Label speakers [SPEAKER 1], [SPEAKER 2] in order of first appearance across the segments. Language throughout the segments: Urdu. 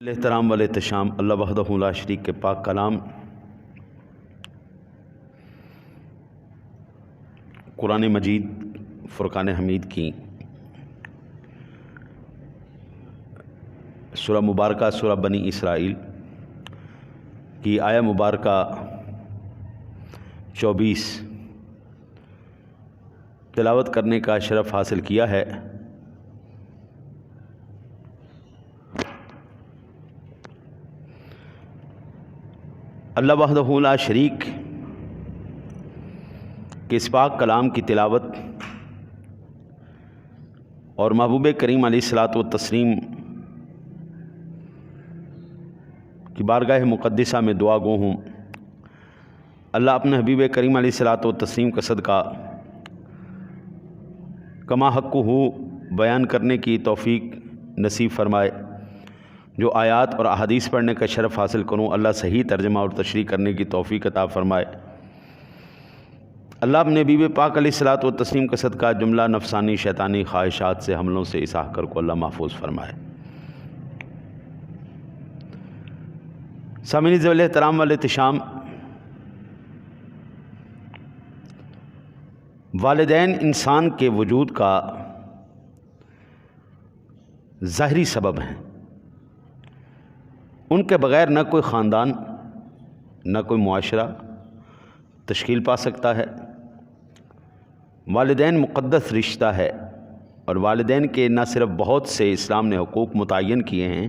[SPEAKER 1] احترام والے احتشام اللہ وحدہ لا شریک کے پاک کلام قرآن مجید فرقان حمید کی سورہ مبارکہ سورہ بنی اسرائیل کی آیہ مبارکہ 24 تلاوت کرنے کا شرف حاصل کیا ہے۔ اللہ وحدہ لا شریک کے اس پاک کلام کی تلاوت اور محبوب کریم علیہ الصلاۃ والتسلیم کی بارگاہ مقدسہ میں دعا گو ہوں اللہ اپنے حبیب کریم علیہ الصلاۃ والتسلیم کا صدقہ کما حق ہو بیان کرنے کی توفیق نصیب فرمائے۔ جو آیات اور احادیث پڑھنے کا شرف حاصل کروں اللہ صحیح ترجمہ اور تشریح کرنے کی توفیق عطا فرمائے۔ اللہ اپنے حبیب پاک علیہ الصلاۃ والتسلیم کا صدقہ جملہ نفسانی شیطانی خواہشات سے حملوں سے اس آخر کو اللہ محفوظ فرمائے۔ سامعین ذوال احترام والے احتشام، والدین انسان کے وجود کا ظاہری سبب ہیں۔ ان کے بغیر نہ کوئی خاندان نہ کوئی معاشرہ تشکیل پا سکتا ہے۔ والدین مقدس رشتہ ہے اور والدین کے نہ صرف بہت سے اسلام نے حقوق متعین کیے ہیں،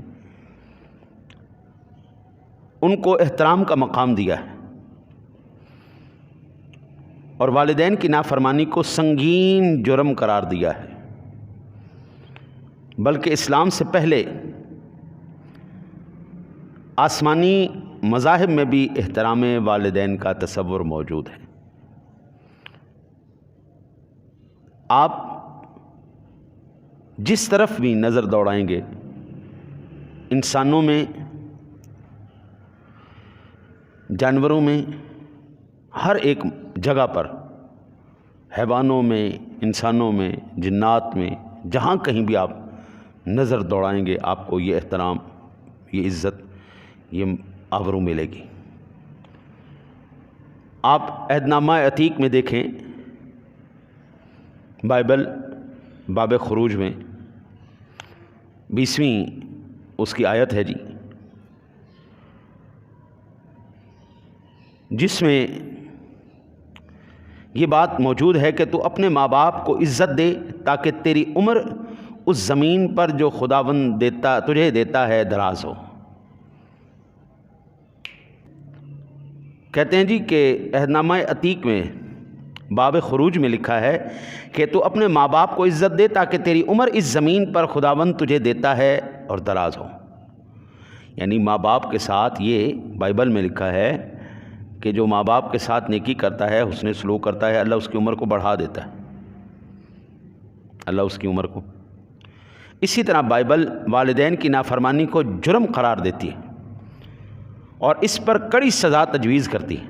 [SPEAKER 1] ان کو احترام کا مقام دیا ہے اور والدین کی نافرمانی کو سنگین جرم قرار دیا ہے۔ بلکہ اسلام سے پہلے آسمانی مذاہب میں بھی احترام والدین کا تصور موجود ہے۔ آپ جس طرف بھی نظر دوڑائیں گے انسانوں میں، جانوروں میں، ہر ایک جگہ پر، حیوانوں میں، انسانوں میں، جنات میں، جہاں کہیں بھی آپ نظر دوڑائیں گے آپ کو یہ احترام، یہ عزت، یہ آبرو ملے گی۔ آپ عہد نامہ عتیق میں دیکھیں، بائبل باب خروج میں 20ویں اس کی آیت ہے جس میں یہ بات موجود ہے کہ تو اپنے ماں باپ کو عزت دے تاکہ تیری عمر اس زمین پر جو خداوند تجھے دیتا ہے دراز ہو۔ کہتے ہیں کہ عہد نامہ عتیق میں باب خروج میں لکھا ہے کہ تو اپنے ماں باپ کو عزت دے تاکہ تیری عمر اس زمین پر خداوند تجھے دیتا ہے اور دراز ہو۔ یعنی ماں باپ کے ساتھ یہ بائبل میں لکھا ہے کہ جو ماں باپ کے ساتھ نیکی کرتا ہے، حسن سلوک کرتا ہے، اللہ اس کی عمر کو بڑھا دیتا ہے، اللہ اس کی عمر کو۔ اسی طرح بائبل والدین کی نافرمانی کو جرم قرار دیتی ہے اور اس پر کڑی سزا تجویز کرتی ہے۔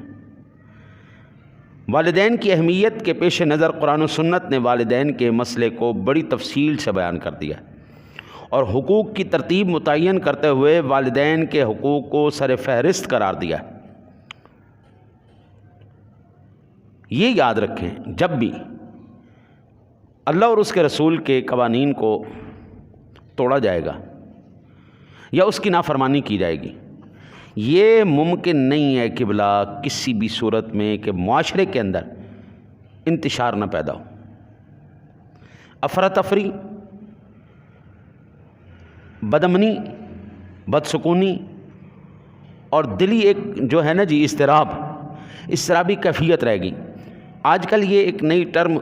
[SPEAKER 1] والدین کی اہمیت کے پیش نظر قرآن و سنت نے والدین کے مسئلے کو بڑی تفصیل سے بیان کر دیا اور حقوق کی ترتیب متعین کرتے ہوئے والدین کے حقوق کو سر فہرست قرار دیا۔ یہ یاد رکھیں، جب بھی اللہ اور اس کے رسول کے قوانین کو توڑا جائے گا یا اس کی نافرمانی کی جائے گی، یہ ممکن نہیں ہے کہ بلا کسی بھی صورت میں کہ معاشرے کے اندر انتشار نہ پیدا ہو، افراتفری، بدامنی، بدسکونی اور دلی ایک جو ہے اضطرابی کیفیت رہے گی۔ آج کل یہ ایک نئی ٹرم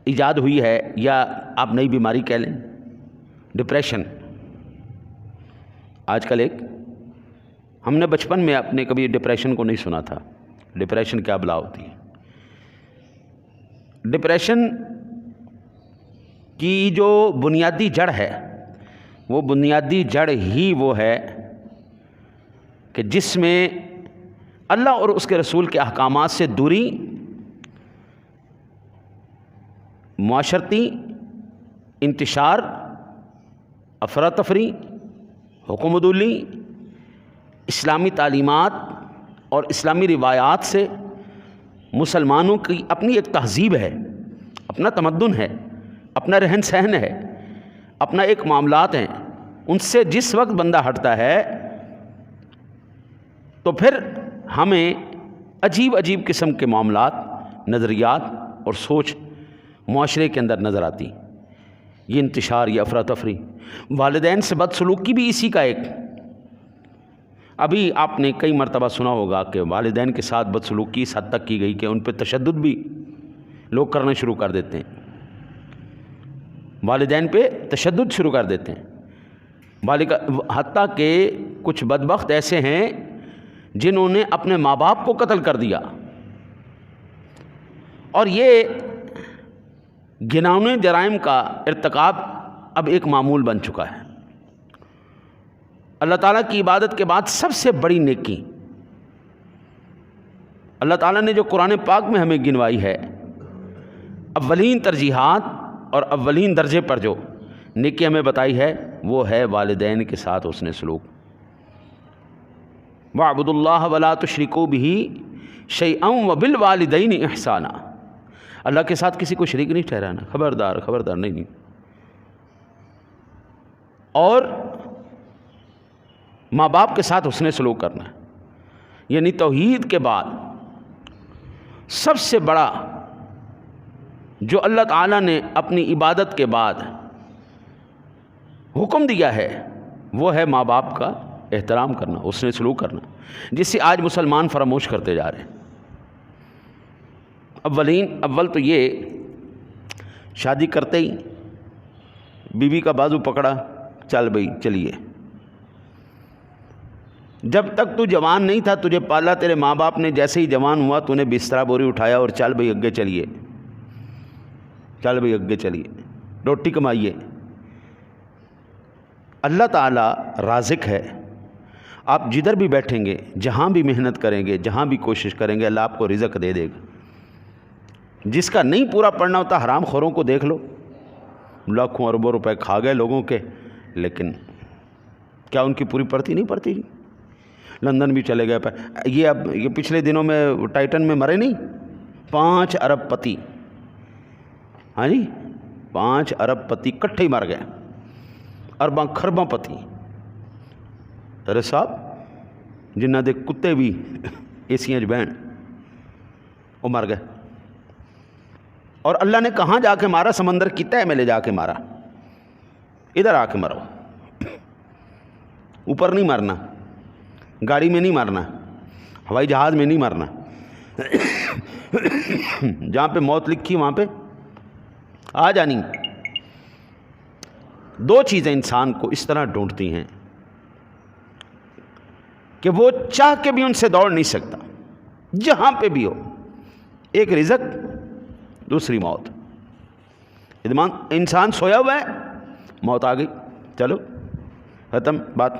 [SPEAKER 1] ایجاد ہوئی ہے یا آپ نئی بیماری کہہ لیں، ڈپریشن۔ آج کل ہم نے بچپن میں اپنے کبھی ڈپریشن کو نہیں سنا تھا، ڈپریشن کیا بلا ہوتی ہے۔ ڈپریشن کی جو بنیادی جڑ ہے، وہ بنیادی جڑ ہی وہ ہے کہ جس میں اللہ اور اس کے رسول کے احکامات سے دوری، معاشرتی انتشار افراتفری، حکم عدولی، اسلامی تعلیمات اور اسلامی روایات سے مسلمانوں کی اپنی ایک تہذیب ہے، اپنا تمدن ہے، اپنا رہن سہن ہے، اپنا ایک معاملات ہیں، ان سے جس وقت بندہ ہٹتا ہے تو پھر ہمیں عجیب عجیب قسم کے معاملات، نظریات اور سوچ معاشرے کے اندر نظر آتی. یہ انتشار، یہ افراتفری، والدین سے بدسلوکی بھی اسی کا ایک. ابھی آپ نے کئی مرتبہ سنا ہوگا کہ والدین کے ساتھ بدسلوکی اس حد تک کی گئی کہ ان پہ تشدد بھی لوگ کرنا شروع کر دیتے ہیں، والدین پہ تشدد شروع کر دیتے ہیں. حتیٰ کہ کچھ بدبخت ایسے ہیں جنہوں نے اپنے ماں باپ کو قتل کر دیا، اور یہ گھناؤنے جرائم کا ارتکاب اب ایک معمول بن چکا ہے. اللہ تعالیٰ کی عبادت کے بعد سب سے بڑی نیکی اللہ تعالیٰ نے جو قرآن پاک میں ہمیں گنوائی ہے، اولین ترجیحات اور اولین درجے پر جو نیکی ہمیں بتائی ہے وہ ہے والدین کے ساتھ حسن سلوک. وَاعْبُدُوا اللَّهَ وَلَا تُشْرِكُوا بِهِ شَيْئًا وَبِالْوَالِدَيْنِ إِحْسَانًا. اللہ کے ساتھ کسی کو شریک نہیں ٹھہرانا، خبردار خبردار نہیں. اور ماں باپ کے ساتھ حسن سلوک کرنا، یعنی توحید کے بعد سب سے بڑا جو اللہ تعالیٰ نے اپنی عبادت کے بعد حکم دیا ہے وہ ہے ماں باپ کا احترام کرنا، حسن سلوک کرنا، جس سے آج مسلمان فراموش کرتے جا رہے ہیں. اول تو یہ شادی کرتے ہی بیوی کا بازو پکڑا، چل بھئی چلیے. جب تک تو جوان نہیں تھا، تجھے پالا تیرے ماں باپ نے، جیسے ہی جوان ہوا تو نے بستر بوری اٹھایا اور چل بھئی اگے چلیے، چل بھئی اگے چلیے، روٹی کمائیے. اللہ تعالیٰ رازق ہے، آپ جدھر بھی بیٹھیں گے، جہاں بھی محنت کریں گے، جہاں بھی کوشش کریں گے، اللہ آپ کو رزق دے دے گا. جس کا نہیں پورا پڑنا ہوتا، حرام خوروں کو دیکھ لو، لاکھوں اربوں روپے کھا گئے لوگوں کے، لیکن کیا ان کی پوری پڑتی نہیں پڑتی؟ لندن بھی چلے گئے. یہ پچھلے دنوں میں ٹائٹن میں مرے نہیں 5 ارب پتی، ہاں جی 5 ارب پتی کٹھے ہی مر گئے، ارباں خرباں پتی. ارے صاحب جنہ دے کتے بھی ایسیاں بہن وہ مر گئے. اور اللہ نے کہاں جا کے مارا؟ سمندر کی تہہ میں لے جا کے مارا. ادھر آ کے مرو، اوپر نہیں مرنا، گاڑی میں نہیں مرنا، ہوائی جہاز میں نہیں مرنا. جہاں پہ موت لکھی وہاں پہ آ جانی. 2 چیزیں انسان کو اس طرح ڈھونڈتی ہیں کہ وہ چاہ کے بھی ان سے دوڑ نہیں سکتا، جہاں پہ بھی ہو. ایک رزق، دوسری موت. انسان سویا ہوا ہے، موت آ گئی، چلو ختم بات.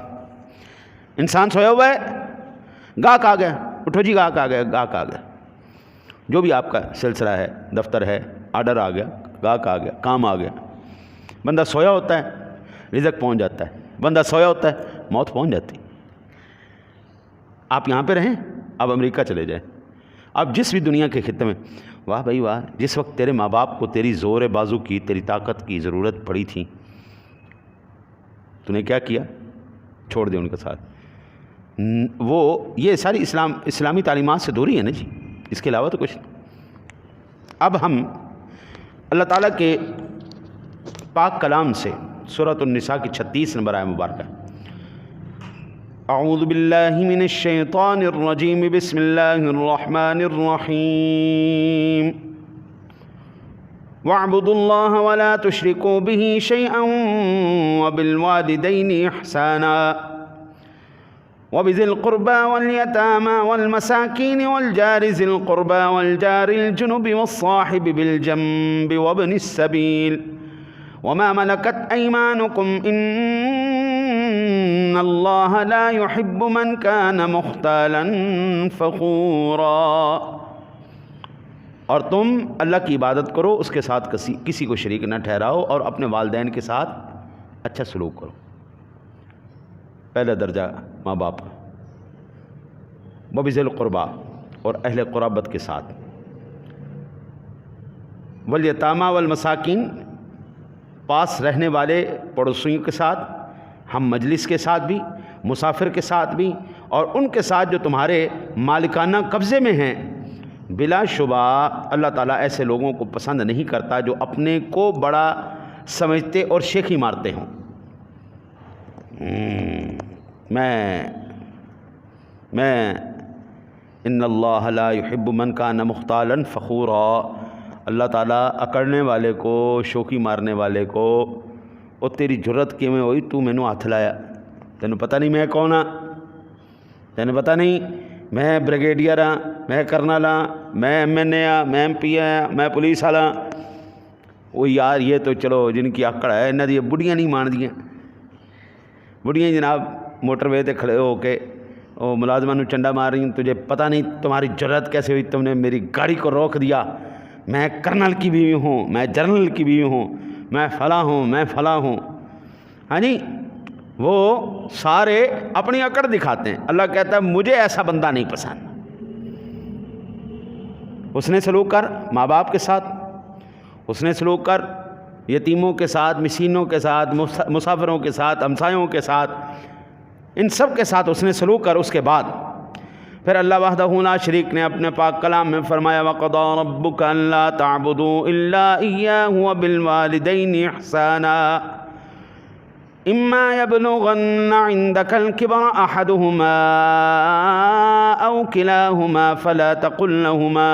[SPEAKER 1] انسان سویا ہوا ہے، گاہک آ گیا، اٹھو جی گاہک آ گیا، گاہک آ گیا. جو بھی آپ کا سلسلہ ہے، دفتر ہے، آرڈر آ گیا، گاہک آ گیا، کام آ گیا. بندہ سویا ہوتا ہے، رزق پہنچ جاتا ہے. بندہ سویا ہوتا ہے، موت پہنچ جاتی. آپ یہاں پہ رہیں، آپ امریکہ چلے جائیں، آپ جس بھی دنیا کے خطے میں، واہ بھائی واہ، جس وقت تیرے ماں باپ کو تیری زور بازو کی، تیری طاقت کی ضرورت پڑی تھی، تو نے کیا کیا؟ چھوڑ دے ان کے ساتھ. وہ یہ ساری اسلامی تعلیمات سے دوری ہے نا جی، اس کے علاوہ تو کچھ نہیں. اب ہم اللہ تعالیٰ کے پاک کلام سے سورۃ النساء کی 36 نمبر آیت مبارکہ. اعوذ باللہ من الشیطان الرجیم، بسم اللہ الرحمن الرحیم. وَاعْبُدُوا اللَّهَ وَلَا تُشْرِكُوا بِهِ شَيْئًا وَبِالْوَالِدَيْنِ إِحْسَانًا وبذي القربى واليتامى والمساكين والجار ذي القربى والجار الجنب والصاحب بالجنب وابن السبيل وما ملكت أيمانكم إن الله لا يحب من كان مختالا فخورا. اور تم اللہ کی عبادت کرو، اس کے ساتھ کسی کو شریک نہ ٹھہراؤ، اور اپنے والدین کے ساتھ اچھا سلوک کرو. پہلا درجہ ماں باپ کا، وبذی القربیٰ اور اہل قرابت کے ساتھ، والیتامی والمساکین پاس رہنے والے پڑوسیوں کے ساتھ، ہم مجلس کے ساتھ بھی، مسافر کے ساتھ بھی، اور ان کے ساتھ جو تمہارے مالکانہ قبضے میں ہیں. بلا شبہ اللہ تعالیٰ ایسے لوگوں کو پسند نہیں کرتا جو اپنے کو بڑا سمجھتے اور شیخی مارتے ہوں. میں ان اللہ لا يحب من کان مختالا فخورا. اللہ تعالیٰ اکڑنے والے کو، شوخی مارنے والے کو، اور تیری جرت کیویں ہوئی تو مینوں ہاتھ لایا؟ تینوں پتہ نہیں میں کون ہاں؟ تینوں پتہ نہیں میں بریگیڈیئر ہاں، میں کرنل ہاں، میں MNA ہاں، میں MP ہاں، میں پولیس والا ہاں؟ وہ یار یہ تو چلو جن کی آکڑ ہے، انہاں دی بڑھیاں نہیں ماندیاں. بڑھیاں جناب موٹر وے تے کھڑے ہو کے وہ ملازمہ نو چنڈا مار رہی ہیں. تجھے پتہ نہیں تمہاری جرت کیسے ہوئی، تم نے میری گاڑی کو روک دیا. میں کرنل کی بیوی ہوں، میں جنرل کی بیوی ہوں، میں فلاں ہوں، میں فلاں ہوں. ہاں جی، وہ سارے اپنی اکڑ دکھاتے ہیں. اللہ کہتا ہے مجھے ایسا بندہ نہیں پسند. اس نے سلوک کر ماں باپ کے ساتھ، اس نے سلوک کر یتیموں کے ساتھ، مسکینوں کے ساتھ، مسافروں کے ساتھ، ہمسایوں کے ساتھ، ان سب کے ساتھ اس نے سلوک کر. اس کے بعد پھر اللہ وحدہ لا شریک نے اپنے پاک کلام میں فرمایا وَقَضَىٰ رَبُّكَ أَلَّا تَعْبُدُوا إِلَّا إِيَّاهُ وَبِالْوَالِدَيْنِ إِحْسَانًا إِمَّا يَبْلُغَنَّ عِندَكَ الْكِبَرَ أَحَدُهُمَا أَوْ كِلَاهُمَا فَلَا تَقُل لَّهُمَا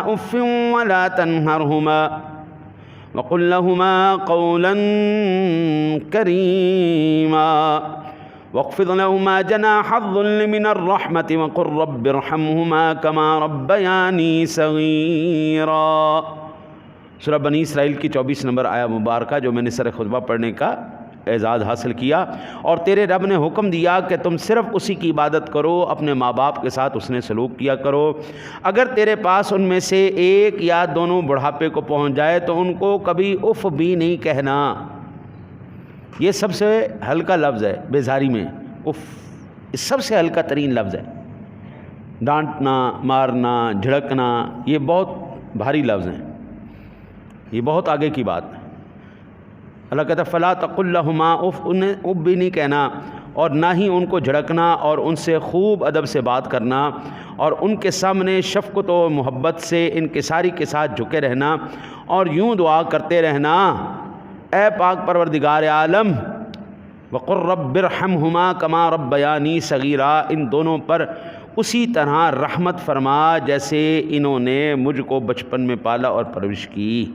[SPEAKER 1] أُفٍّ وَلَا تَنْهَرْهُمَا وَقُل لَّهُمَا قَوْلًا كَرِيمًا وَاخْفِضْ لَهُمَا جَنَاحَ الذُّلِّ مِنَ الرَّحْمَةِ وَقُل رَّبِّ ارْحَمْهُمَا كَمَا رَبَّيَانِي صَغِيرًا. سورہ بنی اسرائیل کی 24 نمبر آیا مبارکہ جو میں نے سر خطبہ پڑھنے کا اعزاز حاصل کیا. اور تیرے رب نے حکم دیا کہ تم صرف اسی کی عبادت کرو، اپنے ماں باپ کے ساتھ اس نے سلوک کیا کرو. اگر تیرے پاس ان میں سے ایک یا دونوں بڑھاپے کو پہنچ جائے تو ان کو کبھی اف بھی نہیں کہنا. یہ سب سے ہلکا لفظ ہے بیزاری میں. اف سب سے ہلکا ترین لفظ ہے. ڈانٹنا، مارنا، جھڑکنا یہ بہت بھاری لفظ ہیں، یہ بہت آگے کی بات ہے. اللہ کہتا ہے فلا تقل لہما اف، انہیں اف بھی نہیں کہنا، اور نہ ہی ان کو جھڑکنا، اور ان سے خوب ادب سے بات کرنا، اور ان کے سامنے شفقت و محبت سے انکساری کے ساتھ جھکے رہنا، اور یوں دعا کرتے رہنا اے پاک پروردگار عالم وقل رب ارحمہما کما ربیانی صغیرا، ان دونوں پر اسی طرح رحمت فرما جیسے انہوں نے مجھ کو بچپن میں پالا اور پرورش کی.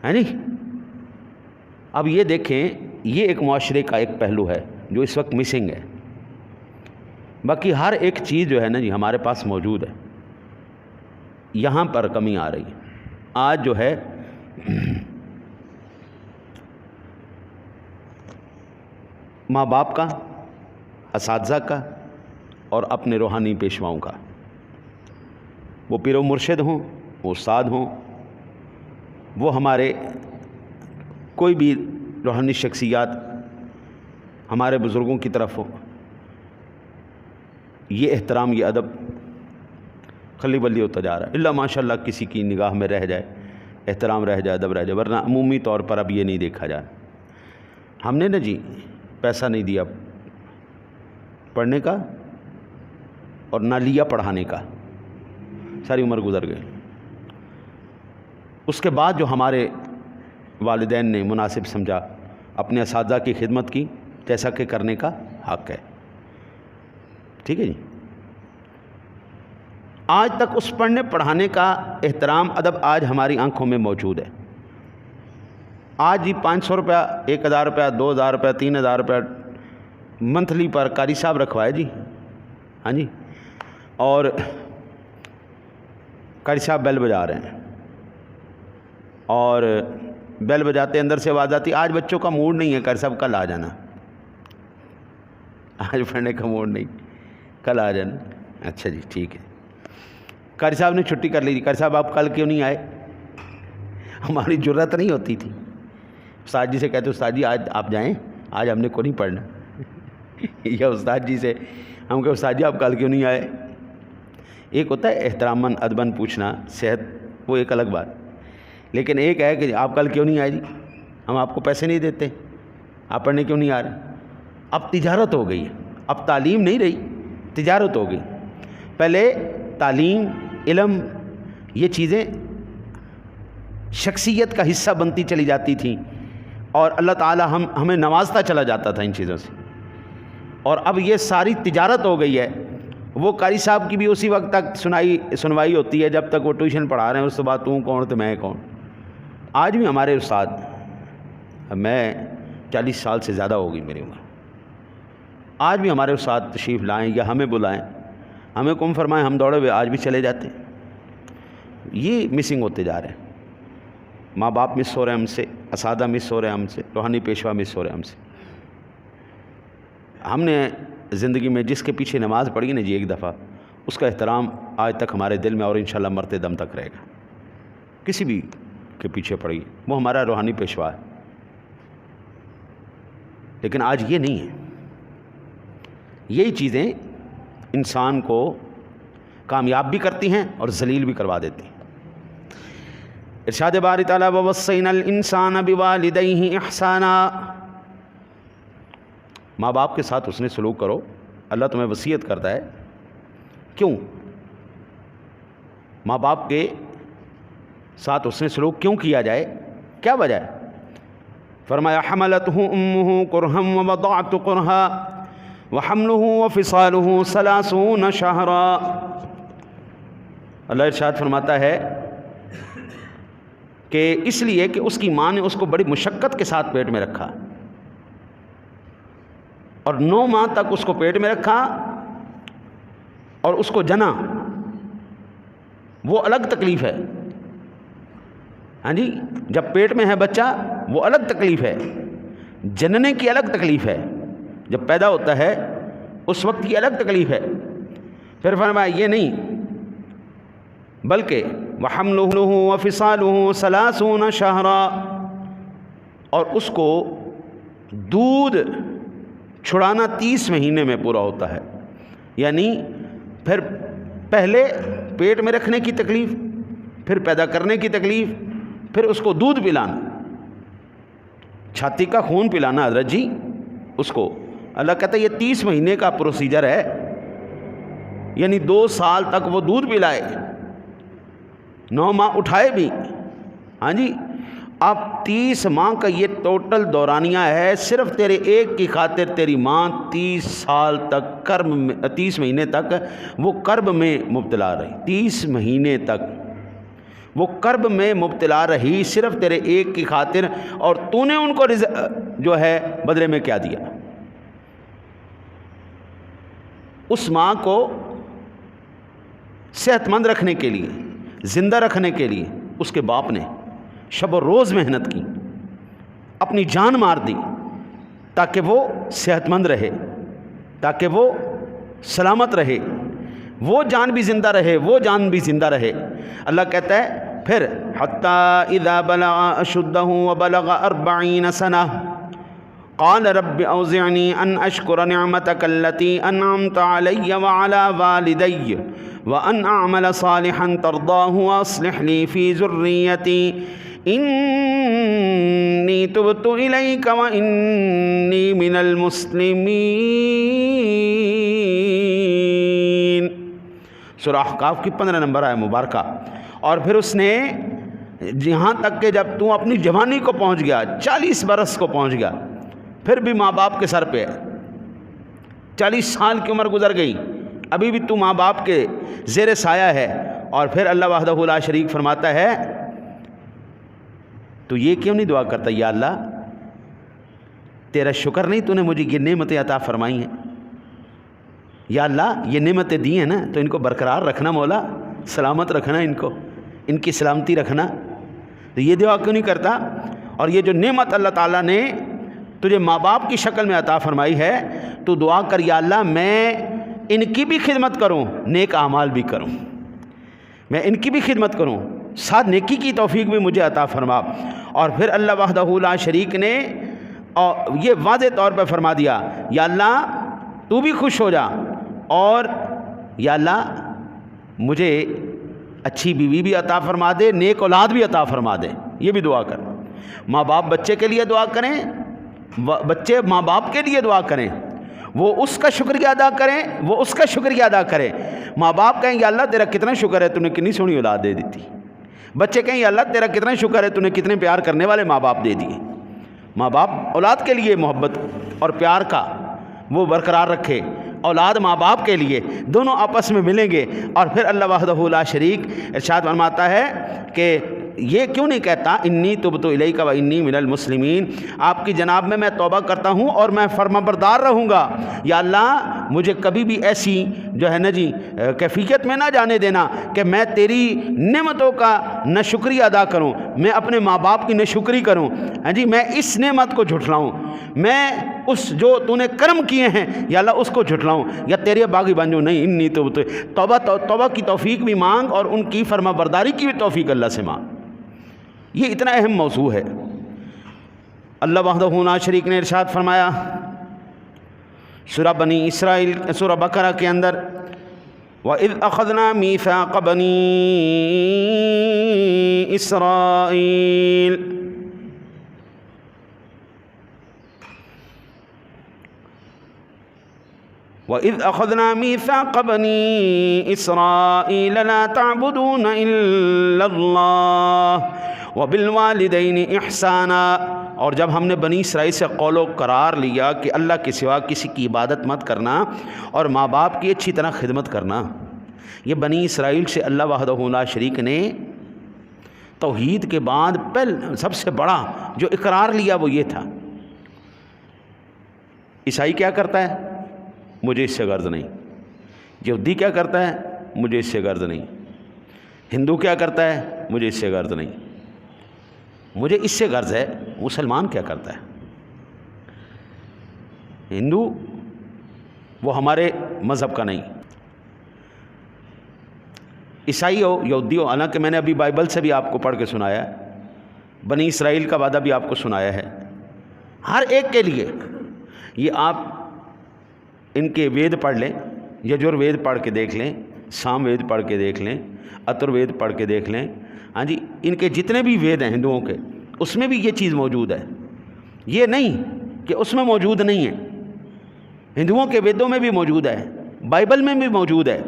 [SPEAKER 1] ہے نہیں؟ اب یہ دیکھیں، یہ ایک معاشرے کا ایک پہلو ہے جو اس وقت مسنگ ہے. باقی ہر ایک چیز جو ہے نا جی ہمارے پاس موجود ہے، یہاں پر کمی آ رہی ہے. آج جو ہے ماں باپ کا، اساتذہ کا، اور اپنے روحانی پیشواؤں کا، وہ پیر و مرشد ہوں، وہ استاد ہوں، وہ ہمارے کوئی بھی روحانی شخصیات ہمارے بزرگوں کی طرف ہو، یہ احترام، یہ ادب خلی بلی ہوتا جا رہا ہے. اللہ ماشاء اللہ کسی کی نگاہ میں رہ جائے، احترام رہ جائے، ادب رہ جائے، ورنہ عمومی طور پر اب یہ نہیں دیکھا جائے. ہم نے نا جی پیسہ نہیں دیا پڑھنے کا اور نہ لیا پڑھانے کا، ساری عمر گزر گئی. اس کے بعد جو ہمارے والدین نے مناسب سمجھا، اپنے اساتذہ کی خدمت کی، جیسا کہ کرنے کا حق ہے. ٹھیک ہے جی. آج تک اس پڑھنے پڑھانے کا احترام، ادب آج ہماری آنکھوں میں موجود ہے. آج جی 500 روپیہ، 1000 روپیہ، 2000 روپیہ، 3000 روپیہ منتھلی پر قاری صاحب رکھوائے جی. ہاں جی. اور قاری صاحب بیل بجا رہے ہیں، اور بیل بجاتے اندر سے آواز آتی آج بچوں کا موڈ نہیں ہے، قاری صاحب کل آ جانا، آج پڑھنے کا موڈ نہیں، کل آ جانا. اچھا جی ٹھیک ہے. قاری صاحب نے چھٹی کر لی تھی، قاری صاحب آپ کل کیوں نہیں آئے؟ ہماری جرت نہیں ہوتی تھی، استاد جی سے کہتے استاد جی آج آپ جائیں، آج ہم نے کو نہیں پڑھنا یا استاد جی سے ہم کہ استاد جی آپ کل کیوں نہیں آئے؟ ایک ہوتا ہے احتراماً ادباً پوچھنا، صحت وہ ایک الگ بات، لیکن ایک ہے کہ آپ کل کیوں نہیں آئے جی، ہم آپ کو پیسے نہیں دیتے، آپ پڑھنے کیوں نہیں آ رہے؟ اب تجارت ہو گئی ہے، اب تعلیم نہیں رہی، تجارت ہو گئی۔ پہلے تعلیم، علم، یہ چیزیں شخصیت کا حصہ بنتی چلی جاتی تھیں اور اللہ تعالی ہمیں نوازتا چلا جاتا تھا ان چیزوں سے، اور اب یہ ساری تجارت ہو گئی ہے۔ وہ قاری صاحب کی بھی اسی وقت تک سنوائی ہوتی ہے جب تک وہ ٹیوشن پڑھا رہے ہیں، اس کے بعد تو کون تو میں کون۔ آج بھی ہمارے استاد، میں 40 سال سے زیادہ ہو گئی میری عمر، آج بھی ہمارے استاد تشریف لائیں یا ہمیں بلائیں، ہمیں کم فرمائیں، ہم دوڑے ہوئے آج بھی چلے جاتے ہیں۔ یہ مسنگ ہوتے جا رہے ہیں، ماں باپ مس ہو رہے ہیں ہم سے، اساتذہ مس ہو رہے ہیں ہم سے، روحانی پیشوا مس ہو رہے ہیں ہم سے۔ ہم نے زندگی میں جس کے پیچھے نماز پڑھی نا جی ایک دفعہ، اس کا احترام آج تک ہمارے دل میں اور انشاءاللہ مرتے دم تک رہے گا۔ کسی بھی کے پیچھے پڑھی، وہ ہمارا روحانی پیشوا ہے، لیکن آج یہ نہیں ہے۔ یہی چیزیں انسان کو کامیاب بھی کرتی ہیں اور ذلیل بھی کروا دیتی ہیں۔ ارشاد باری تعالیٰ وَوَصَّيْنَا الْإِنسَانَ بِوَالِدَيْهِ إِحْسَانًا، ماں باپ کے ساتھ اس نے سلوک کرو، اللہ تمہیں وصیت کرتا ہے۔ کیوں ماں باپ کے ساتھ اس نے سلوک کیوں کیا جائے، کیا وجہ ہے؟ فرمایا حملته امه کرہا ووضعته کرہا وحمله وفصاله 30 شہرا، اللہ ارشاد فرماتا ہے کہ اس لیے کہ اس کی ماں نے اس کو بڑی مشقت کے ساتھ پیٹ میں رکھا، اور 9 ماہ تک اس کو پیٹ میں رکھا اور اس کو جنا، وہ الگ تکلیف ہے۔ ہاں جی، جب پیٹ میں ہے بچہ وہ الگ تکلیف ہے، جننے کی الگ تکلیف ہے، جب پیدا ہوتا ہے اس وقت کی الگ تکلیف ہے۔ پھر فرمایا یہ نہیں، بلکہ وَحَمْلُهُ وَفِصَالُهُ 30 شَهْرًا، اور اس کو دودھ چھڑانا 30 مہینے میں پورا ہوتا ہے، یعنی پھر پہلے پیٹ میں رکھنے کی تکلیف، پھر پیدا کرنے کی تکلیف، پھر اس کو دودھ پلانا، چھاتی کا خون پلانا حضرت جی اس کو، اللہ کہتا ہے یہ 30 مہینے کا پروسیجر ہے، یعنی 2 سال تک وہ دودھ پلائے، 9 ماہ اٹھائے بھی۔ ہاں جی، اب 30 ماہ کا یہ ٹوٹل دورانیہ ہے، صرف تیرے ایک کی خاطر تیری ماں 30 سال تک 30 مہینے تک وہ کرب میں مبتلا رہی، 30 مہینے تک وہ کرب میں مبتلا رہی صرف تیرے ایک کی خاطر، اور تو نے ان کو جو ہے بدلے میں کیا دیا؟ اس ماں کو صحت مند رکھنے کے لیے، زندہ رکھنے کے لیے اس کے باپ نے شب و روز محنت کی، اپنی جان مار دی تاکہ وہ صحت مند رہے، تاکہ وہ سلامت رہے، وہ جان بھی زندہ رہے، وہ جان بھی زندہ رہے۔ اللہ کہتا ہے پھر حتی اذا بلغ اشدہ وبلغ 40 سنہ قال رب اوزعنی ان اشکر نعمتک التی انعمت علی وعلی والدی وان اعمل صالحا ترضاہ واصلح لی فی ذریتی انی تبت الیک وانی من المسلمین۔ سورہ احقاف کی 15 نمبر آیہ مبارکہ۔ اور پھر اس نے یہاں تک کہ جب تو اپنی جوانی کو پہنچ گیا، 40 برس کو پہنچ گیا، پھر بھی ماں باپ کے سر پہ ہے، 40 سال کی عمر گزر گئی، ابھی بھی تو ماں باپ کے زیر سایہ ہے۔ اور پھر اللہ وحدہ لا شریک فرماتا ہے تو یہ کیوں نہیں دعا کرتا، یا اللہ تیرا شکر نہیں تو نے مجھے یہ نعمتیں عطا فرمائی ہیں، یا اللہ یہ نعمتیں دی ہیں نا تو ان کو برقرار رکھنا، مولا سلامت رکھنا، ان کو ان کی سلامتی رکھنا، تو یہ دعا کیوں نہیں کرتا؟ اور یہ جو نعمت اللہ تعالیٰ نے تجھے ماں باپ کی شکل میں عطا فرمائی ہے تو دعا کر، یا اللہ میں ان کی بھی خدمت کروں، نیک اعمال بھی کروں۔ میں ان کی بھی خدمت کروں، ساتھ نیکی کی توفیق بھی مجھے عطا فرما۔ اور پھر اللہ وحدہ لا شریک نے یہ واضح طور پہ فرما دیا، یا اللہ تو بھی خوش ہو جا، اور یا اللہ مجھے اچھی بیوی بھی عطا فرما دے، نیک اولاد بھی عطا فرما دے۔ یہ بھی دعا کر۔ ماں باپ بچے کے لیے دعا کریں، بچے ماں باپ کے لیے دعا کریں، وہ اس کا شکریہ ادا کریں، وہ اس کا شکریہ ادا کریں۔ ماں باپ کہیں یا اللہ تیرا کتنا شکر ہے تو نے کتنی سونی اولاد دے دی تھی۔ بچے کہیں یا اللہ تیرا کتنا شکر ہے تو نے کتنے پیار کرنے والے ماں باپ دے دیے۔ ماں باپ اولاد کے لیے محبت اور پیار کا وہ برقرار رکھے، اولاد ماں باپ کے لیے، دونوں آپس میں ملیں گے۔ اور پھر اللہ وحدہ لا شریک ارشاد فرماتا ہے کہ یہ کیوں نہیں کہتا انی تبت الیک و انی من المسلمین، آپ کی جناب میں توبہ کرتا ہوں اور میں فرما بردار رہوں گا۔ یا اللہ مجھے کبھی بھی ایسی جو ہے نا جی کیفیت میں نہ جانے دینا کہ میں تیری نعمتوں کا نہ شکریہ ادا کروں، میں اپنے ماں باپ کی نہ شکری کروں، ہاں جی میں اس نعمت کو جھٹلاؤں، میں اس جو تو نے کرم کیے ہیں یا اللہ اس کو جھٹلاؤں یا تیرے باغی بن جاؤں۔ نہیں، انی توبہ کی توفیق بھی مانگ اور ان کی فرما برداری کی بھی توفیق اللہ سے مانگ۔ یہ اتنا اہم موضوع ہے۔ اللہ وحدہ لا شریک نے ارشاد فرمایا سورہ بنی اسرائیل، سورہ بقرہ کے اندر، وَإِذْ أَخَذْنَا مِيثَاقَ بَنِي إِسْرَائِيلَ وَإِذْ أَخَذْنَا مِيثَاقَ بَنِي إِسْرَائِيلَ لَا تَعْبُدُونَ إِلَّا اللَّهَ وَبِالْوَالِدَيْنِ إِحْسَانًا، اور جب ہم نے بنی اسرائیل سے قول و قرار لیا کہ اللہ کے سوا کسی کی عبادت مت کرنا اور ماں باپ کی اچھی طرح خدمت کرنا، یہ بنی اسرائیل سے اللہ وحدہ لا شریک نے توحید کے بعد پہلے سب سے بڑا جو اقرار لیا وہ یہ تھا۔ عیسائی کیا کرتا ہے؟ مجھے اس سے غرض نہیں۔ یہودی کیا کرتا ہے؟ مجھے اس سے غرض نہیں۔ ہندو کیا کرتا ہے؟ مجھے اس سے غرض نہیں۔ مجھے اس سے غرض ہے مسلمان کیا کرتا ہے۔ ہندو وہ ہمارے مذہب کا نہیں، عیسائی ہو یہودی ہو، حالانکہ میں نے ابھی بائبل سے بھی آپ کو پڑھ کے سنایا ہے، بنی اسرائیل کا وعدہ بھی آپ کو سنایا ہے۔ ہر ایک کے لیے یہ آپ ان کے وید پڑھ لیں، یجور وید پڑھ کے دیکھ لیں، سام وید پڑھ کے دیکھ لیں، اتر وید پڑھ کے دیکھ لیں، ہاں جی ان کے جتنے بھی وید ہیں ہندوؤں کے، اس میں بھی یہ چیز موجود ہے۔ یہ نہیں کہ اس میں موجود نہیں ہے، ہندوؤں کے ویدوں میں بھی موجود ہے، بائبل میں بھی موجود ہے۔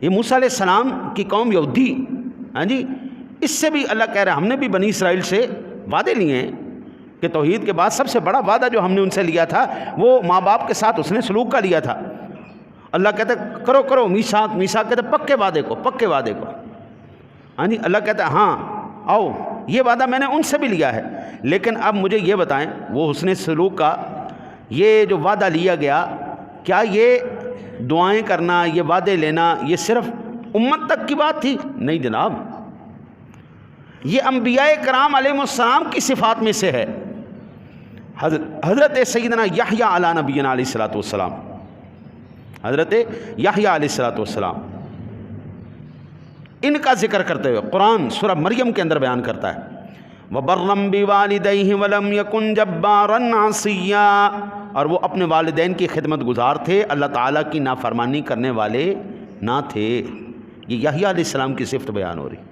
[SPEAKER 1] یہ موسیٰ علیہ السلام کی قوم یہودی، ہاں جی اس سے بھی اللہ کہہ رہا ہے ہم نے بھی بنی اسرائیل سے وعدے لیے ہیں کہ توحید کے بعد سب سے بڑا وعدہ جو ہم نے ان سے لیا تھا وہ ماں باپ کے ساتھ اس نے سلوک کا لیا تھا۔ اللہ کہتا ہے کرو میثاق کہتا ہے پکے وعدے کو، ہاں جی اللہ کہتا ہے ہاں آؤ یہ وعدہ میں نے ان سے بھی لیا ہے، لیکن اب مجھے یہ بتائیں وہ حسن سلوک کا یہ جو وعدہ لیا گیا، کیا یہ دعائیں کرنا، یہ وعدے لینا یہ صرف امت تک کی بات تھی؟ نہیں جناب، یہ انبیاء کرام علیہ السلام کی صفات میں سے ہے۔ حضرت سیدنا یحییٰ علیہ نبینا علیہ الصلوۃ والسلام، حضرت یحییٰ علیہ الصلوۃ والسلام، ان کا ذکر کرتے ہوئے قرآن سورہ مریم کے اندر بیان کرتا ہے وَبَرًّا بِوَالِدَيْهِ وَلَمْ يَكُنْ جَبَّارًا عَصِيًّا، اور وہ اپنے والدین کی خدمت گزار تھے، اللہ تعالیٰ کی نافرمانی کرنے والے نہ تھے۔ یہ یحییٰ علیہ السلام کی صفت بیان ہو رہی۔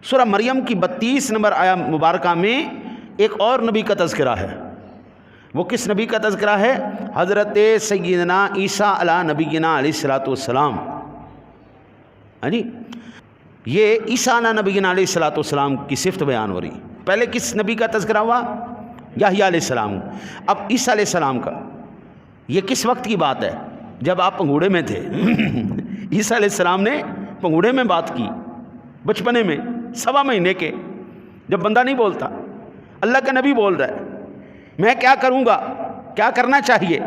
[SPEAKER 1] سورہ مریم کی 32 نمبر آیہ مبارکہ میں ایک اور نبی کا تذکرہ ہے۔ وہ کس نبی کا تذکرہ ہے؟ حضرت سیدنا عیسیٰ علیہ نبینا علیہ الصلوۃ والسلام۔ ہاں جی یہ عیسیٰ علیہ نبینا علیہ الصلوۃ والسلام کی صفت بیان ہو رہی۔ پہلے کس نبی کا تذکرہ ہوا؟ یحییٰ علیہ السلام۔ اب عیسیٰ علیہ السلام کا۔ یہ کس وقت کی بات ہے؟ جب آپ پنگوڑے میں تھے۔ عیسیٰ علیہ السلام نے پنگوڑے میں بات کی، بچپنے میں 1.25 مہینے کے، جب بندہ نہیں بولتا، اللہ کا نبی بول رہا ہے میں کیا کروں گا، کیا کرنا چاہیے،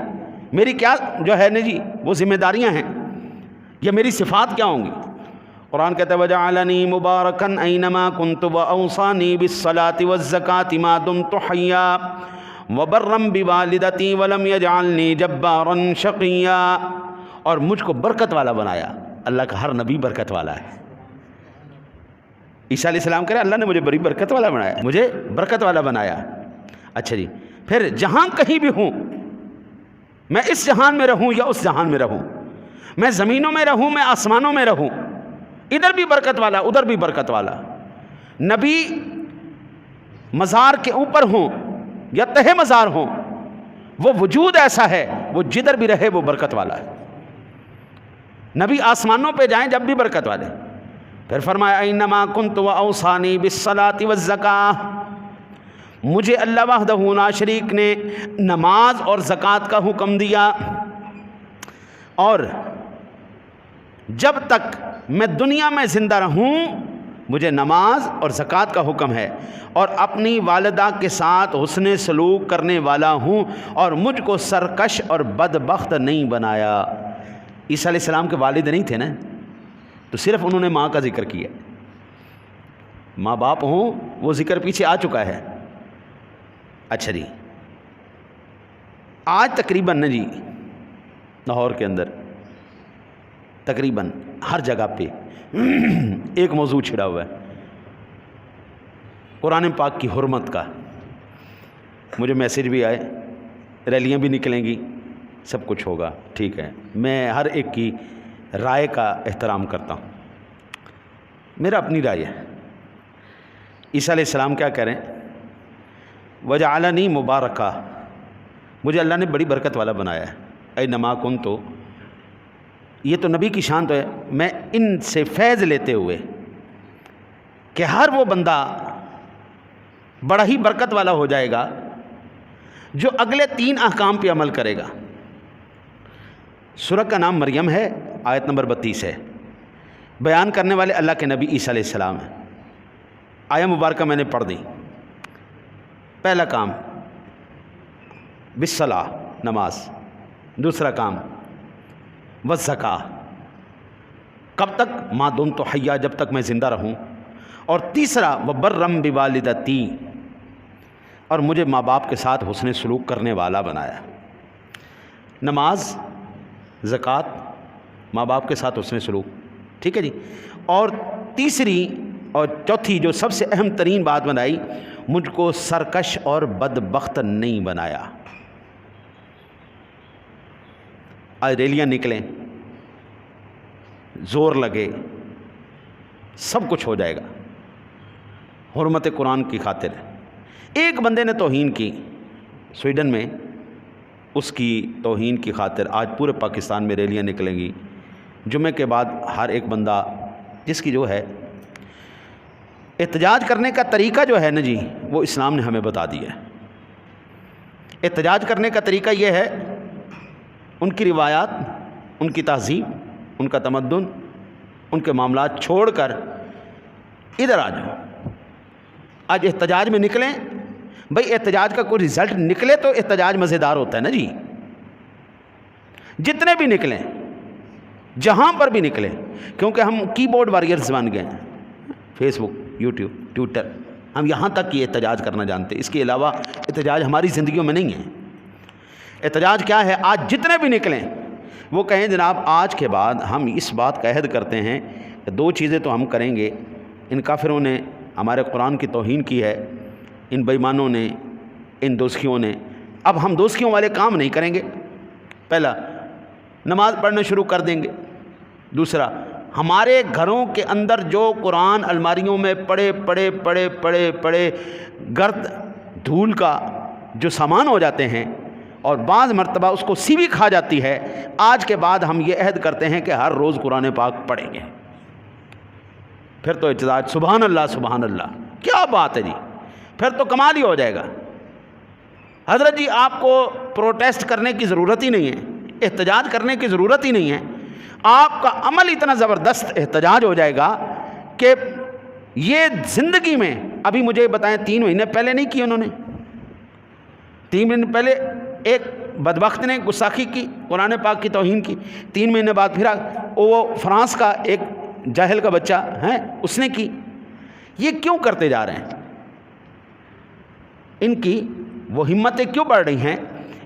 [SPEAKER 1] میری کیا جو ہے نا جی وہ ذمہ داریاں ہیں، یا میری صفات کیا ہوں گی۔ قرآن کہتا ہے وَجَعَلَنِي مُبَارَكًا أَيْنَمَا كُنْتُ وَأَوْصَانِي بِالصَّلَاةِ وَالزَّكَاةِ مَا دُمْتُ حَيًّا وَبَرًّا بِوَالِدَتِي وَلَمْ يَجْعَلْنِي جَبَّارًا شَقِيًّا، اور مجھ کو برکت والا بنایا۔ اللہ کا ہر نبی برکت والا ہے، عیسیٰ علیہ السلام کہہ رہے اللہ نے مجھے بڑی برکت والا بنایا، مجھے برکت والا بنایا۔ اچھا جی، پھر جہاں کہیں بھی ہوں، میں اس جہان میں رہوں یا اس جہان میں رہوں، میں زمینوں میں رہوں، میں آسمانوں میں رہوں، ادھر بھی برکت والا ادھر بھی برکت والا۔ نبی مزار کے اوپر ہوں یا تہہ مزار ہوں، وہ وجود ایسا ہے وہ جدھر بھی رہے وہ برکت والا ہے۔ نبی آسمانوں پہ جائیں جب بھی برکت والے۔ پھر فرمایا اینما کنت واوصانی بالصلاۃ والزکاۃ، مجھے اللہ وحدہ لا شریک نے نماز اور زکوٰۃ کا حکم دیا، اور جب تک میں دنیا میں زندہ رہوں مجھے نماز اور زکوٰۃ کا حکم ہے، اور اپنی والدہ کے ساتھ حسن سلوک کرنے والا ہوں، اور مجھ کو سرکش اور بدبخت نہیں بنایا۔ عیسیٰ علیہ السلام کے والد نہیں تھے نا، تو صرف انہوں نے ماں کا ذکر کیا۔ ماں باپ ہوں وہ ذکر پیچھے آ چکا ہے۔ اچھا جی، آج تقریباً نا جی لاہور کے اندر تقریباً ہر جگہ پہ ایک موضوع چھڑا ہوا ہے قرآن پاک کی حرمت کا۔ مجھے میسیج بھی آئے، ریلیاں بھی نکلیں گی، سب کچھ ہوگا، ٹھیک ہے، میں ہر ایک کی رائے کا احترام کرتا ہوں، میرا اپنی رائے ہے۔ عیسیٰ علیہ السلام کیا کہہ رہے ہیں؟ وجعلنی مبارکہ، مجھے اللہ نے بڑی برکت والا بنایا ہے۔ اینما کنت، یہ تو نبی کی شان تو ہے، میں ان سے فیض لیتے ہوئے کہ ہر وہ بندہ بڑا ہی برکت والا ہو جائے گا جو اگلے 3 احکام پہ عمل کرے گا۔ سورہ کا نام مریم ہے، آیت نمبر 32 ہے، بیان کرنے والے اللہ کے نبی عیسیٰ علیہ السلام ہیں۔ آیہ مبارکہ میں نے پڑھ دی۔ پہلا کام بالصلاۃ، نماز، دوسرا کام والزکاۃ، کب تک؟ ما دمت حیا، جب تک میں زندہ رہوں، اور تیسرا وبرم بوالدتی، اور مجھے ماں باپ کے ساتھ حسن سلوک کرنے والا بنایا۔ نماز، زکوٰۃ، ماں باپ کے ساتھ حسن سلوک، ٹھیک ہے جی، اور تیسری اور چوتھی جو سب سے اہم ترین بات بنائی، مجھ کو سرکش اور بدبخت نہیں بنایا۔ آج ریلیاں نکلیں، زور لگے، سب کچھ ہو جائے گا حرمت قرآن کی خاطر۔ ایک بندے نے توہین کی سویڈن میں، اس کی توہین کی خاطر آج پورے پاکستان میں ریلیاں نکلیں گی۔ جمعے کے بعد ہر ایک بندہ جس کی جو ہے احتجاج کرنے کا طریقہ جو ہے نا جی، وہ اسلام نے ہمیں بتا دیا ہے۔ احتجاج کرنے کا طریقہ یہ ہے، ان کی روایات، ان کی تہذیب، ان کا تمدن، ان کے معاملات چھوڑ کر ادھر آ جاؤ۔ آج احتجاج میں نکلیں، بھئی احتجاج کا کوئی رزلٹ نکلے تو احتجاج مزیدار ہوتا ہے نا جی۔ جتنے بھی نکلیں، جہاں پر بھی نکلیں، کیونکہ ہم کی بورڈ واریئرز بن گئے ہیں، فیس بک، یوٹیوب، ٹویٹر، ہم یہاں تک یہ احتجاج کرنا جانتے ہیں، اس کے علاوہ احتجاج ہماری زندگیوں میں نہیں ہے۔ احتجاج کیا ہے؟ آج جتنے بھی نکلیں وہ کہیں جناب آج کے بعد ہم اس بات کا عہد کرتے ہیں کہ 2 چیزیں تو ہم کریں گے، ان کافروں نے ہمارے قرآن کی توہین کی ہے، ان بے ایمانوں نے، ان دوزخیوں نے، اب ہم دوزخیوں والے کام نہیں کریں گے۔ پہلا، نماز پڑھنا شروع کر دیں گے۔ دوسرا، ہمارے گھروں کے اندر جو قرآن الماریوں میں پڑے گرد دھول کا جو سامان ہو جاتے ہیں، اور بعض مرتبہ اس کو سیوی کھا جاتی ہے، آج کے بعد ہم یہ عہد کرتے ہیں کہ ہر روز قرآن پاک پڑھیں گے۔ پھر تو احتجاج، سبحان اللہ سبحان اللہ، کیا بات ہے جی، پھر تو کمال ہی ہو جائے گا۔ حضرت جی آپ کو پروٹیسٹ کرنے کی ضرورت ہی نہیں ہے، احتجاج کرنے کی ضرورت ہی نہیں ہے، آپ کا عمل اتنا زبردست احتجاج ہو جائے گا کہ یہ زندگی میں، ابھی مجھے بتائیں 3 مہینے پہلے نہیں کی انہوں نے، 3 مہینے پہلے ایک بدبخت نے گستاخی کی، قرآن پاک کی توہین کی، 3 مہینے بعد پھر وہ فرانس کا ایک جاہل کا بچہ ہے، اس نے کی۔ یہ کیوں کرتے جا رہے ہیں؟ ان کی وہ ہمتیں کیوں بڑھ رہی ہیں؟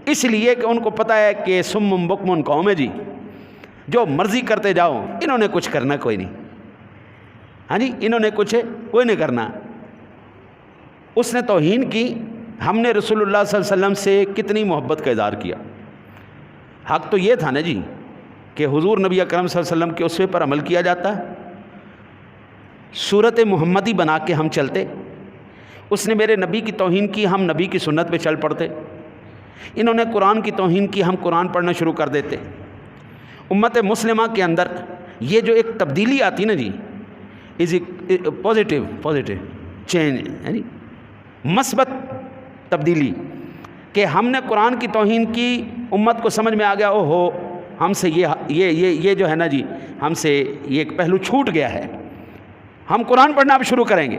[SPEAKER 1] اس لیے کہ ان کو پتہ ہے کہ سم بکم قوم ہے جی، جو مرضی کرتے جاؤ، انہوں نے کچھ کرنا کوئی نہیں۔ ہاں جی انہوں نے کچھ کوئی نہیں کرنا. اس نے توہین کی. ہم نے رسول اللہ صلی اللہ علیہ وسلم سے کتنی محبت کا اظہار کیا. حق تو یہ تھا نا جی کہ حضور نبی اکرم صلی اللہ علیہ وسلم کے اسوے پر عمل کیا جاتا. صورت محمدی بنا کے ہم چلتے. اس نے میرے نبی کی توہین کی, ہم نبی کی سنت پہ چل پڑتے. انہوں نے قرآن کی توہین کی, ہم قرآن پڑھنا شروع کر دیتے. امت مسلمہ کے اندر یہ جو ایک تبدیلی آتی نا جی, از اے پازیٹیو چینج, یعنی مثبت تبدیلی, کہ ہم نے قرآن کی توہین کی, امت کو سمجھ میں آ گیا او ہو ہم سے یہ جو ہے نا جی ہم سے یہ ایک پہلو چھوٹ گیا ہے, ہم قرآن پڑھنا اب شروع کریں گے.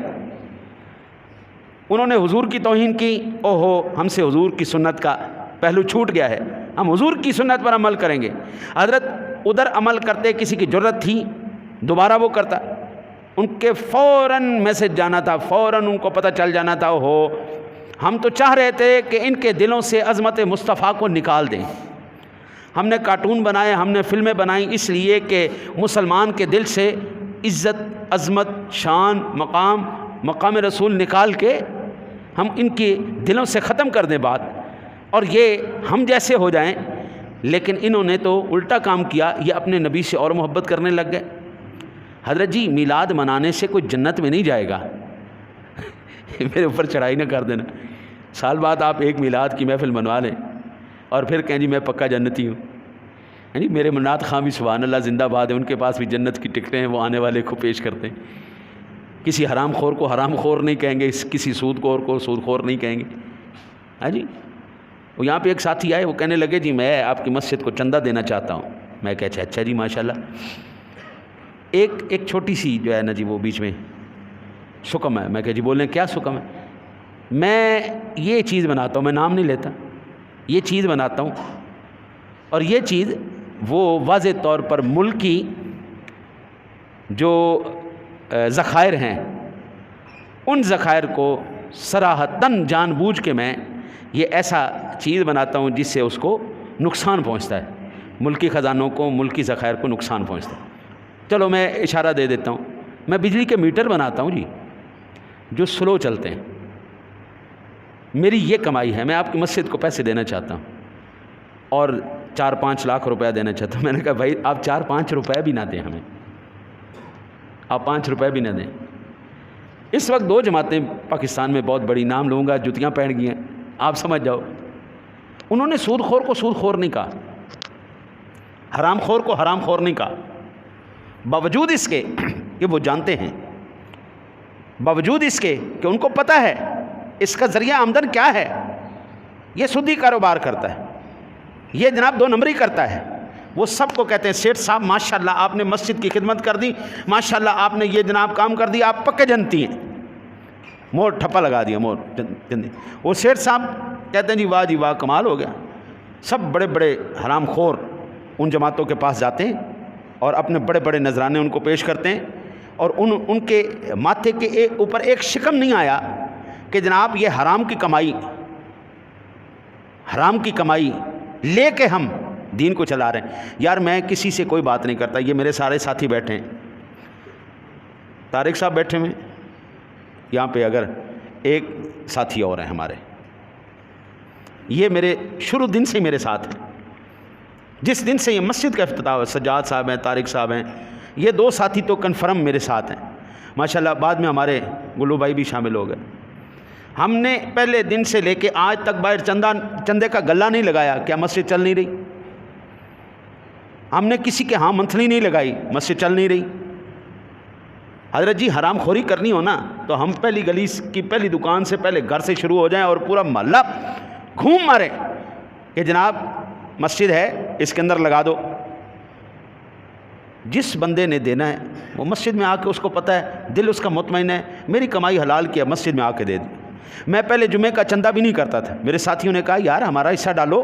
[SPEAKER 1] انہوں نے حضور کی توہین کی, او ہو ہم سے حضور کی سنت کا پہلو چھوٹ گیا ہے, ہم حضور کی سنت پر عمل کریں گے. حضرت ادھر عمل کرتے, کسی کی ضرورت تھی دوبارہ وہ کرتا, ان کے فوراً میسج جانا تھا, فوراً ان کو پتہ چل جانا تھا او ہو ہم تو چاہ رہے تھے کہ ان کے دلوں سے عظمت مصطفیٰ کو نکال دیں. ہم نے کارٹون بنائے, ہم نے فلمیں بنائیں اس لیے کہ مسلمان کے دل سے عزت, عظمت, شان, مقام رسول نکال کے ہم ان کے دلوں سے ختم کر دیں بات, اور یہ ہم جیسے ہو جائیں. لیکن انہوں نے تو الٹا کام کیا, یہ اپنے نبی سے اور محبت کرنے لگ گئے. حضرت جی میلاد منانے سے کوئی جنت میں نہیں جائے گا. میرے اوپر چڑھائی نہ کر دینا. سال بعد آپ ایک میلاد کی محفل منوا لیں اور پھر کہیں جی میں پکا جنتی ہوں. یعنی میرے منات خان بھی سبحان اللہ زندہ باد ہے, ان کے پاس بھی جنت کی ٹکٹیں ہیں, وہ آنے والے کو پیش کرتے ہیں. کسی حرام خور کو حرام خور نہیں کہیں گے, کسی سود خور کو سود خور نہیں کہیں گے. ہاں جی وہ یہاں پہ ایک ساتھی آئے, وہ کہنے لگے جی میں آپ کی مسجد کو چندہ دینا چاہتا ہوں. میں کہا اچھا جی ماشاءاللہ. ایک چھوٹی سی جو ہے نا جی وہ بیچ میں سکم ہے. میں کہا جی بولیں کیا سکم ہے؟ میں یہ چیز بناتا ہوں, میں نام نہیں لیتا, یہ چیز بناتا ہوں, اور یہ چیز وہ واضح طور پر ملکی جو ذخائر ہیں ان ذخائر کو صراحتاً جان بوجھ کے میں یہ ایسا چیز بناتا ہوں جس سے اس کو نقصان پہنچتا ہے, ملکی خزانوں کو, ملکی ذخائر کو نقصان پہنچتا ہے. چلو میں اشارہ دے دیتا ہوں. میں بجلی کے میٹر بناتا ہوں جی جو سلو چلتے ہیں. میری یہ کمائی ہے, میں آپ کی مسجد کو پیسے دینا چاہتا ہوں اور 4-5 لاکھ روپیہ دینا چاہتا ہوں. میں نے کہا بھائی آپ 4-5 روپے بھی نہ دیں ہمیں, آپ 5 روپے بھی نہ دیں. اس وقت 2 جماعتیں پاکستان میں بہت بڑی, نام لوں گا, جوتیاں پہن گئی ہیں, آپ سمجھ جاؤ. انہوں نے سود خور کو سود خور نہیں کہا, حرام خور کو حرام خور نہیں کہا, باوجود اس کے کہ وہ جانتے ہیں, باوجود اس کے کہ ان کو پتہ ہے اس کا ذریعہ آمدن کیا ہے. یہ سودی کاروبار کرتا ہے, یہ جناب 2 نمبری کرتا ہے. وہ سب کو کہتے ہیں سیٹھ صاحب ماشاءاللہ آپ نے مسجد کی خدمت کر دی, ماشاءاللہ آپ نے یہ جناب کام کر دیا, آپ پکے جنتی ہیں. مور ٹھپا لگا دیا, مور جنتی. وہ سیٹھ صاحب کہتے ہیں جی واہ جی واہ کمال ہو گیا. سب بڑے بڑے حرام خور ان جماعتوں کے پاس جاتے ہیں اور اپنے بڑے بڑے نذرانے ان کو پیش کرتے ہیں, اور ان کے ماتھے کے اوپر ایک شکم نہیں آیا کہ جناب یہ حرام کی کمائی لے کے ہم دین کو چلا رہے ہیں. یار میں کسی سے کوئی بات نہیں کرتا, یہ میرے سارے ساتھی بیٹھے ہیں, طارق صاحب بیٹھے ہوئے یہاں پہ, اگر ایک ساتھی اور ہیں ہمارے, یہ میرے شروع دن سے میرے ساتھ ہیں. جس دن سے یہ مسجد کا افتتاح ہے, سجاد صاحب ہیں, طارق صاحب ہیں, یہ 2 ساتھی تو کنفرم میرے ساتھ ہیں ماشاءاللہ. بعد میں ہمارے گلو بھائی بھی شامل ہو گئے. ہم نے پہلے دن سے لے کے آج تک باہر چندے کا گلہ نہیں لگایا. کیا مسجد چل نہیں رہی؟ ہم نے کسی کے ہاں منتھلی نہیں لگائی, مسجد چل نہیں رہی. حضرت جی حرام خوری کرنی ہو نا تو ہم پہلی گلی کی پہلی دکان سے پہلے گھر سے شروع ہو جائیں اور پورا محلہ گھوم ماریں کہ جناب مسجد ہے اس کے اندر لگا دو. جس بندے نے دینا ہے وہ مسجد میں آ کے, اس کو پتہ ہے, دل اس کا مطمئن ہے, میری کمائی حلال کیا, مسجد میں آ کے دے دی. میں پہلے جمعے کا چندہ بھی نہیں کرتا تھا. میرے ساتھیوں نے کہا یار ہمارا حصہ ڈالو,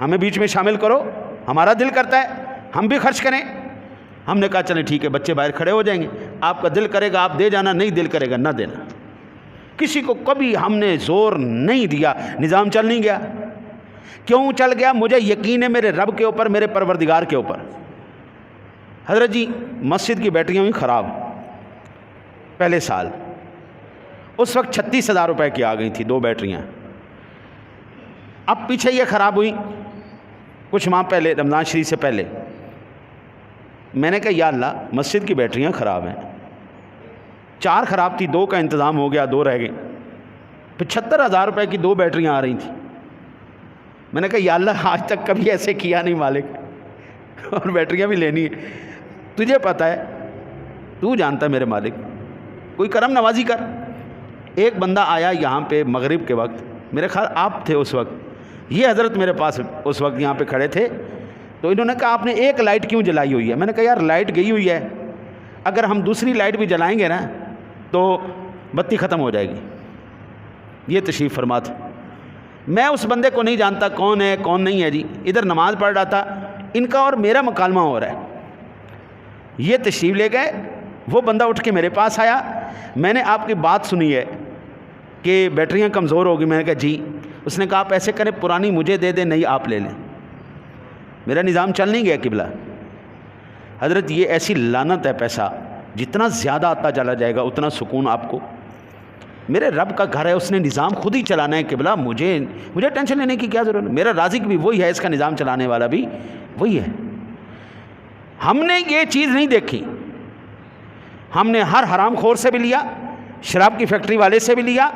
[SPEAKER 1] ہمیں بیچ میں شامل کرو, ہمارا دل کرتا ہے ہم بھی خرچ کریں. ہم نے کہا چلیں ٹھیک ہے, بچے باہر کھڑے ہو جائیں گے, آپ کا دل کرے گا آپ دے جانا, نہیں دل کرے گا نہ دینا. کسی کو کبھی ہم نے زور نہیں دیا. نظام چل نہیں گیا. کیوں چل گیا؟ مجھے یقین ہے میرے رب کے اوپر, میرے پروردگار کے اوپر. حضرت جی مسجد کی بیٹریاں ہوئی خراب, پہلے سال، اس وقت 36,000 روپے کی آ گئی تھی 2 بیٹریاں. اب پیچھے یہ خراب ہوئی کچھ ماہ پہلے، رمضان شریف سے پہلے. میں نے کہا یا اللہ مسجد کی بیٹریاں خراب ہیں، 4 خراب تھی، 2 کا انتظام ہو گیا، 2 رہ گئی. 75,000 روپے کی 2 بیٹریاں آ رہی تھیں. میں نے کہا یا اللہ آج تک کبھی ایسے کیا نہیں مالک، اور بیٹریاں بھی لینی ہے. تجھے پتہ ہے، تو جانتا ہے میرے مالک، کوئی کرم نوازی کر. ایک بندہ آیا یہاں پہ مغرب کے وقت، میرے خیال آپ تھے اس وقت، یہ حضرت میرے پاس اس وقت یہاں پہ کھڑے تھے. تو انہوں نے کہا آپ نے ایک لائٹ کیوں جلائی ہوئی ہے؟ میں نے کہا یار لائٹ گئی ہوئی ہے، اگر ہم دوسری لائٹ بھی جلائیں گے نا تو بتی ختم ہو جائے گی. یہ تشریف فرما تھا. میں اس بندے کو نہیں جانتا کون ہے کون نہیں ہے جی، ادھر نماز پڑھ رہا تھا، ان کا اور میرا مکالمہ ہو رہا ہے. یہ تشریف لے گئے. وہ بندہ اٹھ کے میرے پاس آیا، میں نے آپ کی بات سنی ہے کہ بیٹریاں کمزور ہوگی. میں نے کہا جی. اس نے کہا آپ ایسے کریں پرانی مجھے دے دیں، نہیں آپ لے لیں. میرا نظام چل نہیں گیا قبلہ. حضرت یہ ایسی لعنت ہے، پیسہ جتنا زیادہ آتا چلا جائے گا اتنا سکون آپ کو. میرے رب کا گھر ہے، اس نے نظام خود ہی چلانا ہے. قبلہ مجھے ٹینشن لینے کی کیا ضرورت ہے؟ میرا رازق بھی وہی ہے، اس کا نظام چلانے والا بھی وہی ہے. ہم نے یہ چیز نہیں دیکھی. ہم نے ہر حرام خور سے بھی لیا، شراب کی فیکٹری والے سے بھی لیا،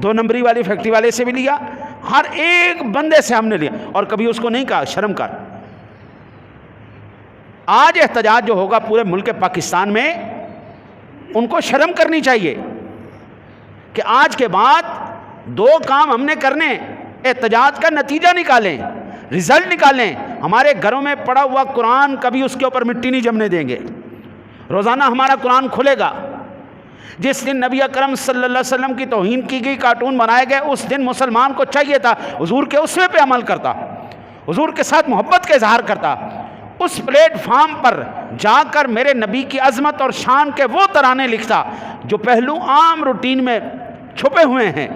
[SPEAKER 1] 2 نمبری والی فیکٹری والے سے بھی لیا، ہر ایک بندے سے ہم نے لیا، اور کبھی اس کو نہیں کہا شرم کر. آج احتجاج جو ہوگا پورے ملک پاکستان میں، ان کو شرم کرنی چاہیے کہ آج کے بعد 2 کام ہم نے کرنے. احتجاج کا نتیجہ نکالیں، رزلٹ نکالیں. ہمارے گھروں میں پڑا ہوا قرآن کبھی اس کے اوپر مٹی نہیں جمنے دیں گے. روزانہ ہمارا قرآن کھلے گا. جس دن نبی اکرم صلی اللہ علیہ وسلم کی توہین کی گئی، کارٹون بنائے گئے، اس دن مسلمان کو چاہیے تھا حضور کے اسوے پہ عمل کرتا، حضور کے ساتھ محبت کا اظہار کرتا. اس پلیٹ فارم پر جا کر میرے نبی کی عظمت اور شان کے وہ ترانے لکھتا جو پہلو عام روٹین میں چھپے ہوئے ہیں.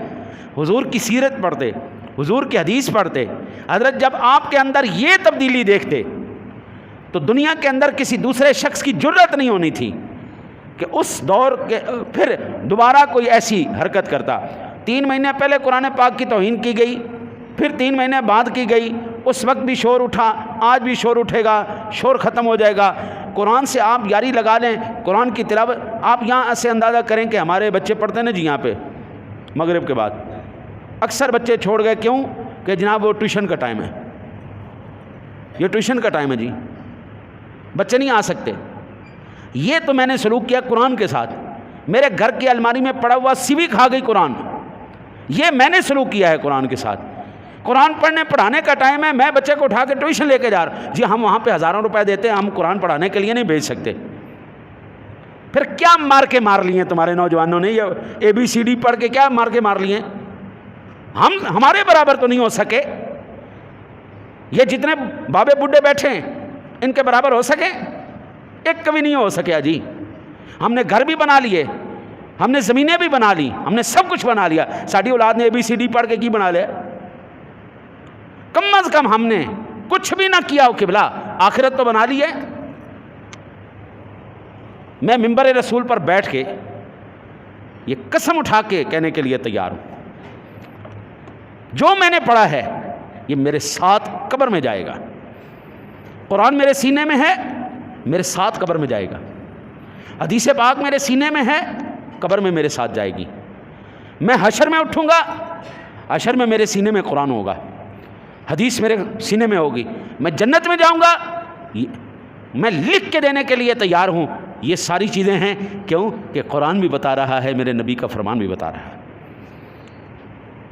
[SPEAKER 1] حضور کی سیرت پڑھتے، حضور کی حدیث پڑھتے. حضرت جب آپ کے اندر یہ تبدیلی دیکھتے تو دنیا کے اندر کسی دوسرے شخص کی جرأت نہیں ہونی تھی کہ اس دور کے پھر دوبارہ کوئی ایسی حرکت کرتا. 3 مہینے پہلے قرآن پاک کی توہین کی گئی، پھر 3 مہینے بعد کی گئی. اس وقت بھی شور اٹھا، آج بھی شور اٹھے گا، شور ختم ہو جائے گا. قرآن سے آپ یاری لگا لیں، قرآن کی تلاوت. آپ یہاں سے اندازہ کریں کہ ہمارے بچے پڑھتے ہیں نا جی، یہاں پہ مغرب کے بعد اکثر بچے چھوڑ گئے. کیوں؟ کہ جناب وہ ٹیوشن کا ٹائم ہے، یہ ٹیوشن کا ٹائم ہے جی، بچے نہیں آ سکتے. یہ تو میں نے سلوک کیا قرآن کے ساتھ. میرے گھر کی الماری میں پڑا ہوا سیوی کھا گئی قرآن. یہ میں نے سلوک کیا ہے قرآن کے ساتھ. قرآن پڑھنے پڑھانے کا ٹائم ہے، میں بچے کو اٹھا کے ٹیوشن لے کے جا رہا. جی ہم وہاں پہ ہزاروں روپے دیتے ہیں، ہم قرآن پڑھانے کے لیے نہیں بھیج سکتے. پھر کیا مار کے مار لیے تمہارے نوجوانوں نے؟ یہ ABCD پڑھ کے کیا مار کے مار لیے؟ ہمارے برابر تو نہیں ہو سکے. یہ جتنے بابے بڈھے بیٹھے ہیں ان کے برابر ہو سکے؟ ایک کبھی نہیں ہو سکیا جی. ہم نے گھر بھی بنا لیے، ہم نے زمینیں بھی بنا لی، ہم نے سب کچھ بنا لیا. ساری اولاد نے ABCD پڑھ کے کی بنا لیا؟ کم از کم ہم نے کچھ بھی نہ کیا ہو قبلہ، آخرت تو بنا لی ہے. میں منبر رسول پر بیٹھ کے یہ قسم اٹھا کے کہنے کے لیے تیار ہوں، جو میں نے پڑھا ہے یہ میرے ساتھ قبر میں جائے گا. قرآن میرے سینے میں ہے، میرے ساتھ قبر میں جائے گا. حدیث پاک میرے سینے میں ہے، قبر میں میرے ساتھ جائے گی. میں حشر میں اٹھوں گا، حشر میں میرے سینے میں قرآن ہوگا، حدیث میرے سینے میں ہوگی. میں جنت میں جاؤں گا، میں لکھ کے دینے کے لیے تیار ہوں. یہ ساری چیزیں ہیں کیوں کہ قرآن بھی بتا رہا ہے، میرے نبی کا فرمان بھی بتا رہا ہے.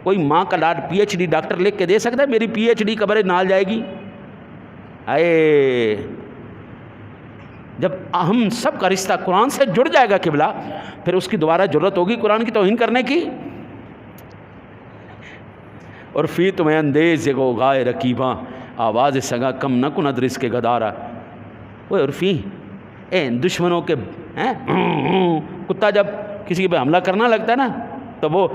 [SPEAKER 1] کوئی ماں کا لاڈ PhD ڈاکٹر لکھ کے دے سکتا ہے میری PhD قبر نال جائے گی؟ جب ہم سب کا رشتہ قرآن سے جڑ جائے گا قبلہ، پھر اس کی دوبارہ ضرورت ہوگی قرآن کی توہین کرنے کی. اور فی تمہیں اندیز گو گائے رکیباں آواز سگا کم نہ کن ادرس کے گدارا. وہ عرفی دشمنوں کے کتا جب کسی پہ حملہ کرنا لگتا ہے نا تو وہ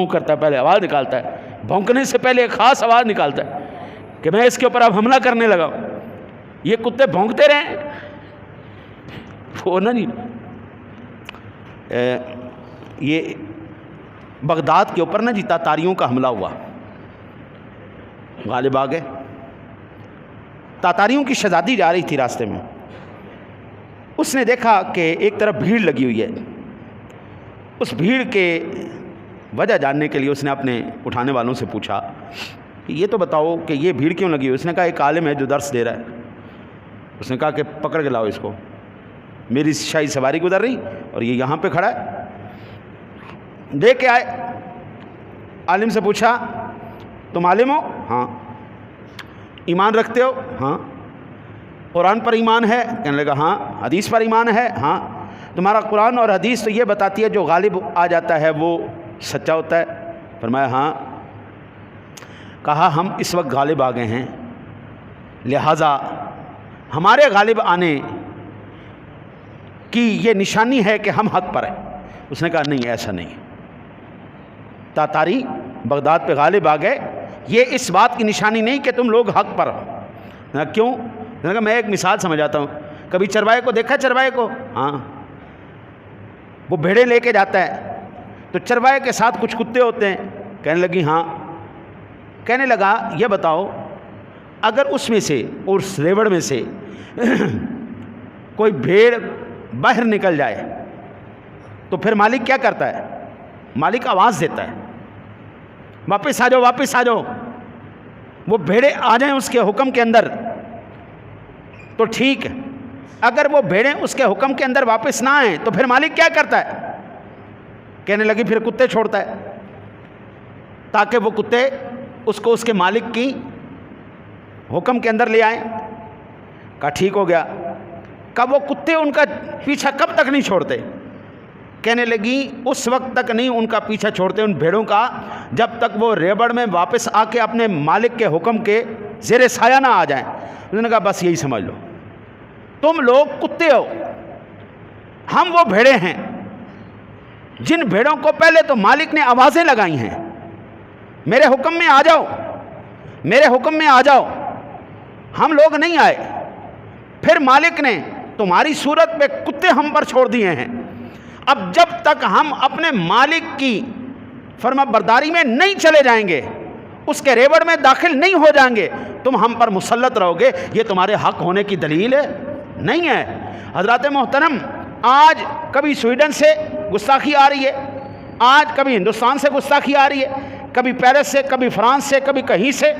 [SPEAKER 1] کرتا ہے، پہلے آواز نکالتا ہے، بھونکنے سے پہلے ایک خاص آواز نکالتا ہے کہ میں اس کے اوپر اب حملہ کرنے لگا ہوں. یہ کتے بھونکتے رہیں وہ نا جی. یہ بغداد کے اوپر نا جی تاتاریوں کا حملہ ہوا، غالب آ گئے، تاتاریوں کی شہزادی جا رہی تھی راستے میں، اس نے دیکھا کہ ایک طرف بھیڑ لگی ہوئی ہے، اس بھیڑ کے وجہ جاننے کے لیے اس نے اپنے اٹھانے والوں سے پوچھا کہ یہ تو بتاؤ کہ یہ بھیڑ کیوں لگی ہوئی؟ اس نے کہا ایک عالم ہے جو درس دے رہا ہے۔ اس نے کہا کہ پکڑ کے لاؤ اس کو، میری شاہی سواری گزر رہی اور یہ یہاں پہ کھڑا ہے۔ دے کے آئے، عالم سے پوچھا تم عالم ہو؟ ہاں۔ ایمان رکھتے ہو؟ ہاں۔ قرآن پر ایمان ہے؟ کہنے لگا ہاں۔ حدیث پر ایمان ہے؟ ہاں۔ تمہارا قرآن اور حدیث تو یہ بتاتی ہے جو غالب آ جاتا ہے وہ سچا ہوتا ہے؟ فرمایا ہاں۔ کہا ہم اس وقت غالب آ گئے ہیں، لہٰذا ہمارے غالب آنے کی یہ نشانی ہے کہ ہم حق پر ہیں۔ اس نے کہا نہیں، ایسا نہیں، تاتاری بغداد پہ غالب آ گئے، یہ اس بات کی نشانی نہیں کہ تم لوگ حق پر ہو۔ کیوں؟ میں ایک مثال سمجھاتا ہوں، کبھی چروائے کو دیکھا؟ چروائے کو؟ ہاں، وہ بھیڑیں لے کے جاتا ہے تو چروائے کے ساتھ کچھ کتے ہوتے ہیں؟ کہنے لگی ہاں۔ کہنے لگا یہ بتاؤ اگر اس میں سے، اس ریوڑ میں سے کوئی بھیڑ باہر نکل جائے تو پھر مالک کیا کرتا ہے؟ مالک آواز دیتا ہے واپس آ جاؤ، واپس آ جاؤ۔ وہ بھیڑیں آ جائیں اس کے حکم کے اندر تو ٹھیک ہے، اگر وہ بھیڑیں اس کے حکم کے اندر واپس نہ آئیں تو پھر مالک کیا کرتا ہے؟ کہنے لگی پھر کتے چھوڑتا ہے تاکہ وہ کتے اس کو اس کے مالک کی حکم کے اندر لے آئیں۔ کہا ٹھیک ہو گیا۔ کب وہ کتے ان کا پیچھا کب تک نہیں چھوڑتے؟ کہنے لگی اس وقت تک نہیں ان کا پیچھا چھوڑتے ان بھیڑوں کا جب تک وہ ریبڑ میں واپس آ کے اپنے مالک کے حکم کے زیر سایہ نہ آ جائیں۔ انہوں نے کہا بس یہی سمجھ لو، تم لوگ کتے ہو، ہم وہ بھیڑیں ہیں جن بھیڑوں کو پہلے تو مالک نے آوازیں لگائی ہیں میرے حکم میں آ جاؤ، میرے حکم میں آ جاؤ، ہم لوگ نہیں آئے، پھر مالک نے تمہاری صورت میں کتے ہم پر چھوڑ دیے ہیں۔ اب جب تک ہم اپنے مالک کی فرما برداری میں نہیں چلے جائیں گے، اس کے ریوڑ میں داخل نہیں ہو جائیں گے، تم ہم پر مسلط رہو گے، یہ تمہارے حق ہونے کی دلیل ہے نہیں ہے۔ حضرات محترم، آج کبھی سویڈن سے گستاخی آ رہی ہے، آج کبھی ہندوستان سے گستاخی آ رہی ہے، کبھی پیرس سے، کبھی فرانس سے، کبھی کہیں سے،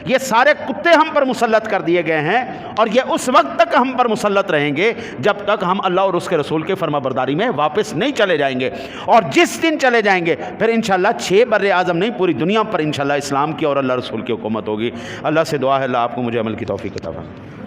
[SPEAKER 1] یہ سارے کتے ہم پر مسلط کر دیے گئے ہیں، اور یہ اس وقت تک ہم پر مسلط رہیں گے جب تک ہم اللہ اور اس کے رسول کے فرما برداری میں واپس نہیں چلے جائیں گے۔ اور جس دن چلے جائیں گے پھر انشاءاللہ 6 بر اعظم نہیں پوری دنیا پر انشاءاللہ اسلام کی اور اللہ رسول کی حکومت ہوگی۔ اللہ سے دعا ہے اللہ آپ کو مجھے عمل کی توفیق عطا فرمائے۔